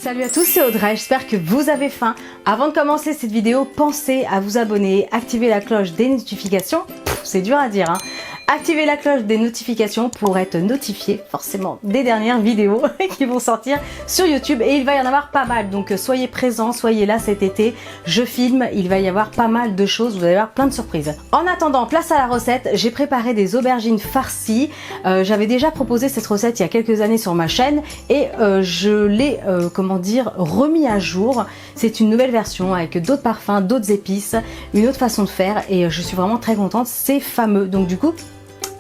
Salut à tous, c'est Audrey, j'espère que vous avez faim. Avant de commencer cette vidéo, pensez à vous abonner, activer la cloche des notifications. C'est dur à dire, hein. Activez la cloche des notifications pour être notifié forcément des dernières vidéos qui vont sortir sur YouTube, et il va y en avoir pas mal, donc soyez présents, soyez là cet été. Je filme, il va y avoir pas mal de choses, vous allez avoir plein de surprises. En attendant, place à la recette. J'ai préparé des aubergines farcies. J'avais déjà proposé cette recette il y a quelques années sur ma chaîne et je l'ai remis à jour. C'est une nouvelle version avec d'autres parfums, d'autres épices, une autre façon de faire, et je suis vraiment très contente. C'est fameux, donc du coup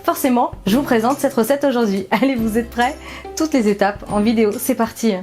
forcément, je vous présente cette recette aujourd'hui. Allez, vous êtes prêts? Toutes les étapes en vidéo, c'est parti!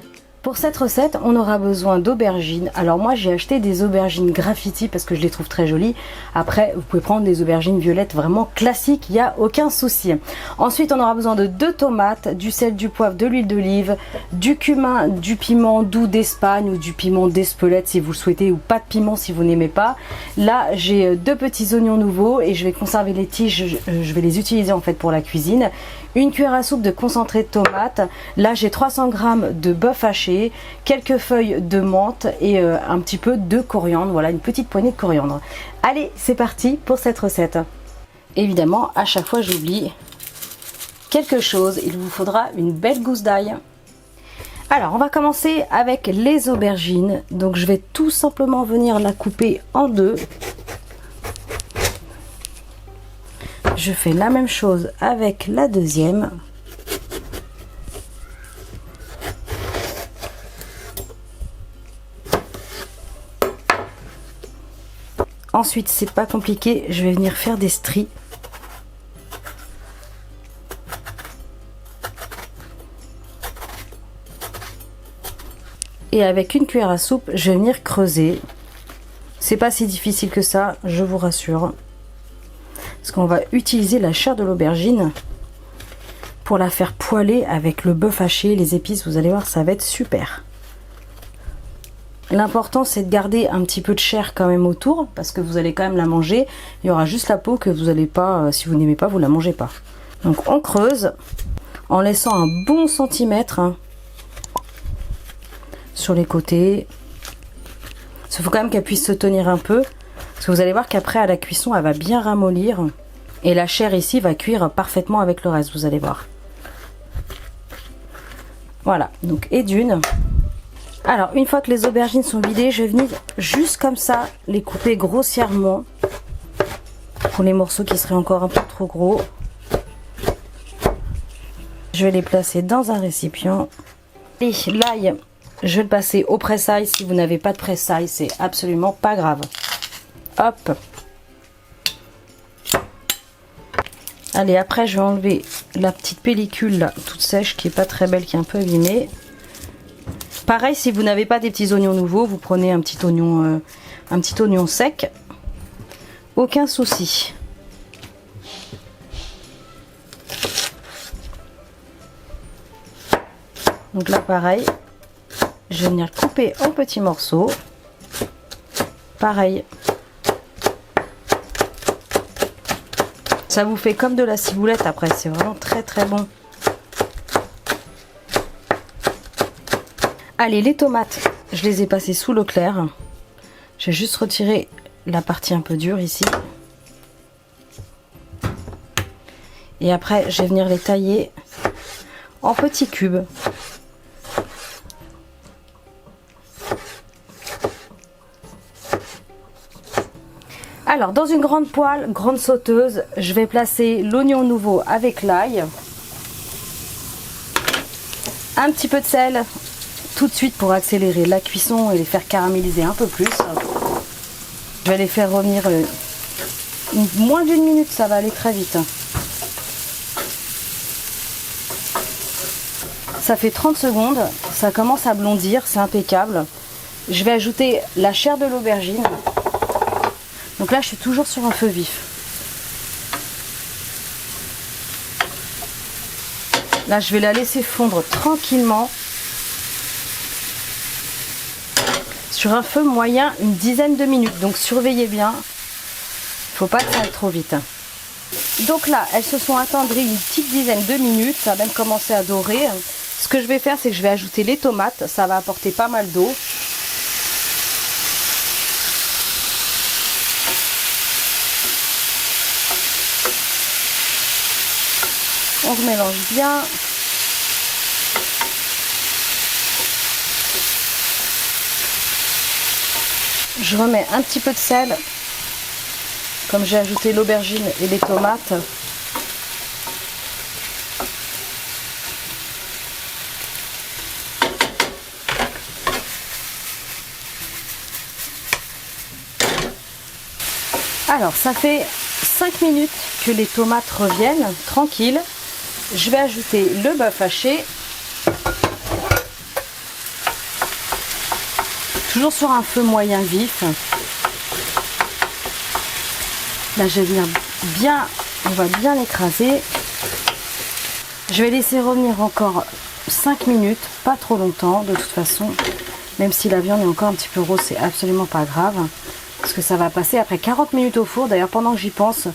Pour cette recette, on aura besoin d'aubergines. Alors moi, j'ai acheté des aubergines graffiti parce que je les trouve très jolies. Après, vous pouvez prendre des aubergines violettes vraiment classiques, il n'y a aucun souci. Ensuite, on aura besoin de 2 tomates, du sel, du poivre, de l'huile d'olive, du cumin, du piment doux d'Espagne ou du piment d'Espelette si vous le souhaitez, ou pas de piment si vous n'aimez pas. Là, j'ai 2 petits oignons nouveaux et je vais conserver les tiges, je vais les utiliser en fait pour la cuisine. Une cuillère à soupe de concentré de tomate. Là, j'ai 300 g de bœuf haché, quelques feuilles de menthe et un petit peu de coriandre. Voilà, une petite poignée de coriandre. Allez, c'est parti pour cette recette. Évidemment, à chaque fois, j'oublie quelque chose. Il vous faudra une belle gousse d'ail. Alors, on va commencer avec les aubergines. Donc, je vais tout simplement venir la couper en deux. Je fais la même chose avec la deuxième. Ensuite, c'est pas compliqué, je vais venir faire des stries. Et avec une cuillère à soupe, je vais venir creuser. C'est pas si difficile que ça, je vous rassure. Parce qu'on va utiliser la chair de l'aubergine pour la faire poêler avec le bœuf haché, les épices, vous allez voir, ça va être super. L'important, c'est de garder un petit peu de chair quand même autour, parce que vous allez quand même la manger. Il y aura juste la peau que vous n'allez pas, si vous n'aimez pas, vous la mangez pas. Donc on creuse en laissant un bon centimètre sur les côtés. Il faut quand même qu'elle puisse se tenir un peu. Parce que vous allez voir qu'après à la cuisson, elle va bien ramollir. Et la chair ici va cuire parfaitement avec le reste, vous allez voir. Voilà, donc et d'une. Alors, une fois que les aubergines sont vidées, je vais venir juste comme ça les couper grossièrement. Pour les morceaux qui seraient encore un peu trop gros. Je vais les placer dans un récipient. Et l'ail, je vais le passer au presse-ail. Si vous n'avez pas de presse-ail, c'est absolument pas grave. Hop. Allez, après je vais enlever la petite pellicule là, toute sèche, qui est pas très belle, qui est un peu abîmée. Pareil, si vous n'avez pas des petits oignons nouveaux, vous prenez un petit oignon sec. Aucun souci. Donc là pareil, je vais venir couper en petits morceaux. Pareil. Ça vous fait comme de la ciboulette après, c'est vraiment très très bon. Allez, les tomates, je les ai passées sous l'eau claire. Je vais juste retirer la partie un peu dure ici. Et après, je vais venir les tailler en petits cubes. Alors, dans une grande poêle, grande sauteuse, je vais placer l'oignon nouveau avec l'ail. Un petit peu de sel, tout de suite pour accélérer la cuisson et les faire caraméliser un peu plus. Je vais les faire revenir moins d'1 minute, ça va aller très vite. Ça fait 30 secondes, ça commence à blondir, c'est impeccable. Je vais ajouter la chair de l'aubergine. Donc là, je suis toujours sur un feu vif. Là, je vais la laisser fondre tranquillement. Sur un feu moyen, une dizaine de minutes. Donc surveillez bien. Il ne faut pas que ça aille trop vite. Donc là, elles se sont attendries une petite dizaine de minutes. Ça a même commencé à dorer. Ce que je vais faire, c'est que je vais ajouter les tomates. Ça va apporter pas mal d'eau. On mélange bien. Je remets un petit peu de sel. Comme j'ai ajouté l'aubergine et les tomates. Alors, ça fait 5 minutes que les tomates reviennent, tranquille. Je vais ajouter le bœuf haché. Toujours sur un feu moyen vif. Là, je vais venir bien, on va bien l'écraser. Je vais laisser revenir encore 5 minutes, pas trop longtemps de toute façon. Même si la viande est encore un petit peu rose, c'est absolument pas grave. Parce que ça va passer après 40 minutes au four. D'ailleurs, pendant que j'y pense,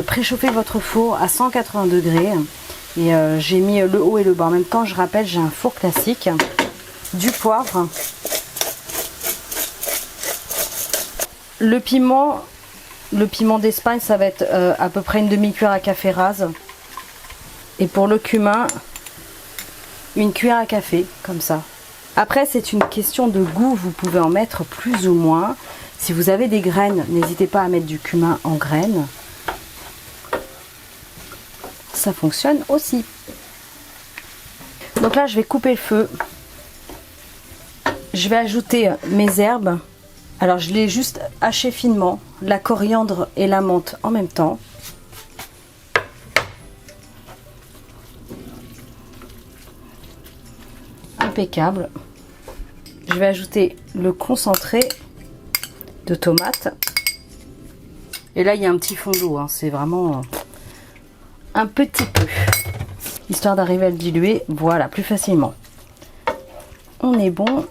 préchauffez votre four à 180 degrés. Et j'ai mis le haut et le bas. En même temps, je rappelle, j'ai un four classique. Du poivre. Le piment d'Espagne, ça va être à peu près une demi-cuillère à café rase. Et pour le cumin, une cuillère à café, comme ça. Après, c'est une question de goût. Vous pouvez en mettre plus ou moins. Si vous avez des graines, n'hésitez pas à mettre du cumin en graines. Ça fonctionne aussi. Donc là, je vais couper le feu. Je vais ajouter mes herbes. Alors, je l'ai juste haché finement. La coriandre et la menthe en même temps. Impeccable. Je vais ajouter le concentré de tomates. Et là, il y a un petit fond d'eau. Hein. C'est vraiment un petit peu. Histoire d'arriver à le diluer. Voilà, plus facilement. On est bon.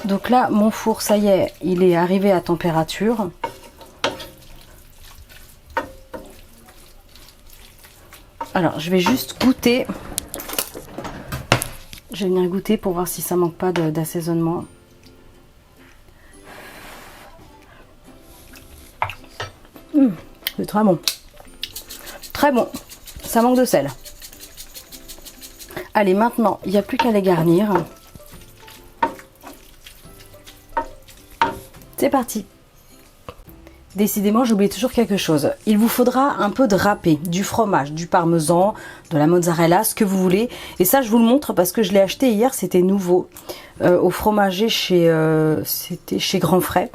Donc là, mon four, ça y est, il est arrivé à température. Alors, je vais juste goûter. Je vais venir goûter pour voir si ça manque pas d'assaisonnement. C'est très bon. Très bon. Ça manque de sel. Allez, maintenant, il n'y a plus qu'à les garnir. C'est parti. Décidément, j'oublie toujours quelque chose. Il vous faudra un peu de râpé, du fromage, du parmesan, de la mozzarella, ce que vous voulez. Et ça, je vous le montre parce que je l'ai acheté hier, c'était nouveau. Au fromager c'était chez Grand Frais.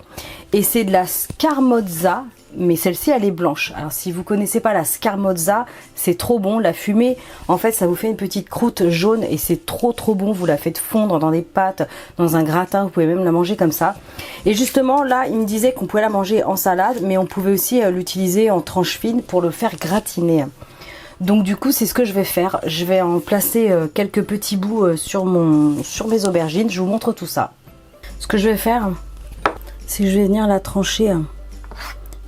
Et c'est de la scamorza, mais celle-ci, elle est blanche. Alors, si vous connaissez pas la scamorza, c'est trop bon. La fumée, en fait, ça vous fait une petite croûte jaune et c'est trop bon. Vous la faites fondre dans des pâtes, dans un gratin. Vous pouvez même la manger comme ça. Et justement, là, il me disait qu'on pouvait la manger en salade, mais on pouvait aussi l'utiliser en tranches fines pour le faire gratiner. Donc, du coup, c'est ce que je vais faire. Je vais en placer quelques petits bouts sur mes aubergines. Je vous montre tout ça. Ce que je vais faire, c'est que je vais venir la trancher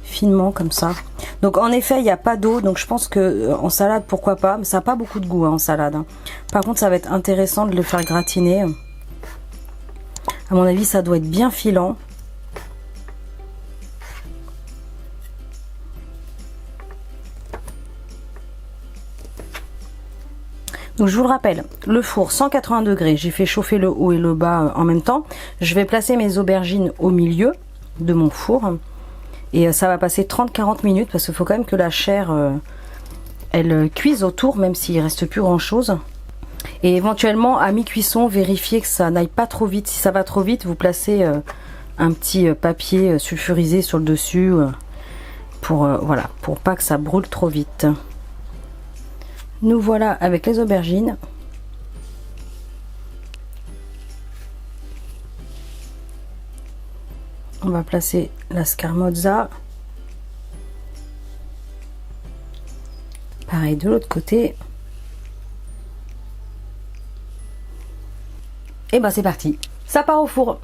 finement comme ça. Donc en effet, il n'y a pas d'eau, donc je pense que en salade, pourquoi pas, mais ça n'a pas beaucoup de goût hein, en salade. Hein. Par contre, ça va être intéressant de le faire gratiner. À mon avis, ça doit être bien filant. Donc je vous le rappelle, le four 180 degrés, j'ai fait chauffer le haut et le bas en même temps. Je vais placer mes aubergines au milieu de mon four. Et ça va passer 30-40 minutes parce qu'il faut quand même que la chair elle cuise autour, même s'il ne reste plus grand chose. Et éventuellement à mi-cuisson, vérifiez que ça n'aille pas trop vite. Si ça va trop vite, vous placez un petit papier sulfurisé sur le dessus voilà, pour pas que ça brûle trop vite. Nous voilà avec les aubergines. On va placer la scamorza. Pareil de l'autre côté. Et ben c'est parti. Ça part au four.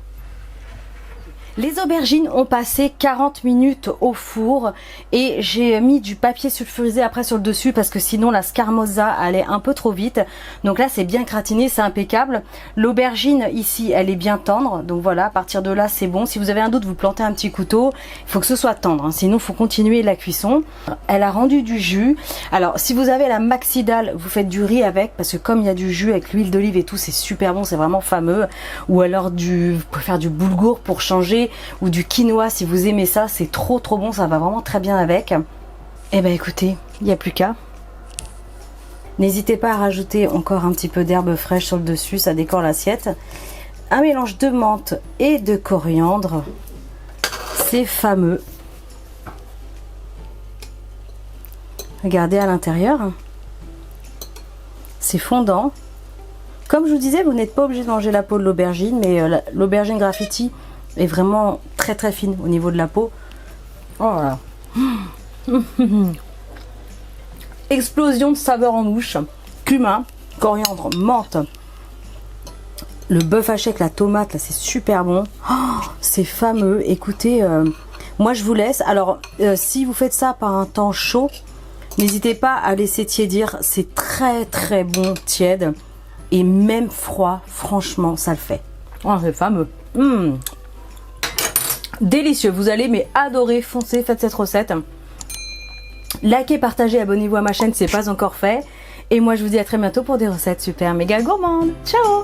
Les aubergines ont passé 40 minutes au four et j'ai mis du papier sulfurisé après sur le dessus parce que sinon la scamorza allait un peu trop vite. Donc là c'est bien gratiné, c'est impeccable. L'aubergine ici elle est bien tendre, donc voilà, à partir de là c'est bon. Si vous avez un doute, vous plantez un petit couteau, il faut que ce soit tendre, hein, sinon il faut continuer la cuisson. Elle a rendu du jus. Alors si vous avez la maxi dalle, vous faites du riz avec, parce que comme il y a du jus avec l'huile d'olive et tout, c'est super bon, c'est vraiment fameux. Ou alors vous pouvez faire du boulgour pour changer, ou du quinoa si vous aimez ça, c'est trop bon, ça va vraiment très bien avec. Et ben écoutez, il n'y a plus qu'à. N'hésitez pas à rajouter encore un petit peu d'herbe fraîche sur le dessus, ça décore l'assiette. Un mélange de menthe et de coriandre, c'est fameux. Regardez à l'intérieur, c'est fondant. Comme je vous disais, vous n'êtes pas obligé de manger la peau de l'aubergine, mais l'aubergine graffiti est vraiment très fine au niveau de la peau. Oh là là. Explosion de saveurs en bouche. Cumin, coriandre, menthe. Le bœuf haché avec la tomate, là c'est super bon. Oh, c'est fameux. Écoutez, moi je vous laisse. Alors si vous faites ça par un temps chaud, n'hésitez pas à laisser tiédir. C'est très bon tiède. Et même froid, franchement, ça le fait. Oh, c'est fameux. Délicieux, vous allez mais adorer, foncez, faites cette recette. Likez, partagez, abonnez-vous à ma chaîne si ce n'est pas encore fait. Et moi je vous dis à très bientôt pour des recettes super méga gourmandes. Ciao!